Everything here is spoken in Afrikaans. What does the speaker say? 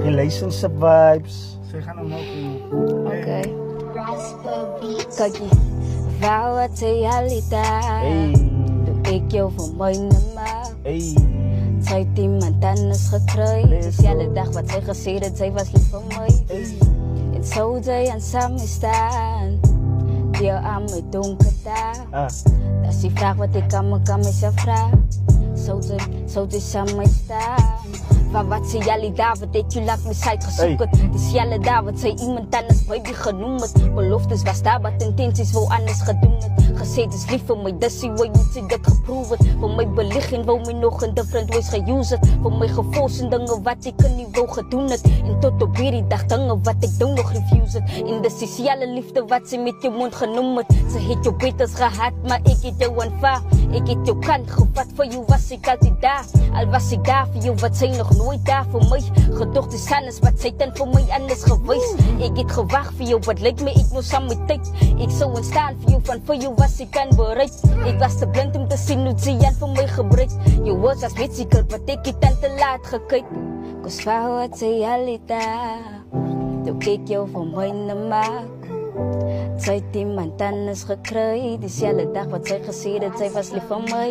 relationship vibes. Sy gaan omhoog. Okay. Kyk, wou wat sy alita. Toe ek jou vir myne maak. Sy het iemand anders gekry. Dieselfde dag wat sy gesê het sy was lief vir my. En sou sy aan saam staan. Deel aan my donker dag. Dat die vraag wat ek aan myself vraag. Sou sy saam my staan. Van wat sy jullie daar wat het jy lank my syd gesoek het. Dieselfde daar wat sy iemand anders baby genoem het. Beloftes was daar wat intenties wou anders gedoen het. Gesê dis lief vir my, dis die way moet sy dit geproef het. Vir my belieg en wou my nog in different ways geuse het. Vir my gefors en dinge wat ek nie wou gedoen het. En tot op hierdie dag dinge wat ek doen nog refuse het. En dis dieselfde liefde wat sy met jou mond genoem het. Sy het jou beters gehad, maar ek het jou aanvaar. Ek het jou kant gevat, vir jou was ek altyd daar. Al was ek daar vir jou wat sy nog nooit daar vir my. Gedoog die sannes wat sy ten vir my anders gewys. Ek het gewag vir jou, wat lyk my ek nou saam met tyd. Ek sou instaan vir jou, van vir jou was ek kan bereik. Ek was te blind om te sien hoe sy aan vir my gebruik. Jou words as met seker, wat ek het dan te laat gekyk. Kos wou wat sy alita. Toe kyk jou vir myne maak. Sy het iemand anders gekry. Dieselfde dag wat sy gesê het sy was lief vir my.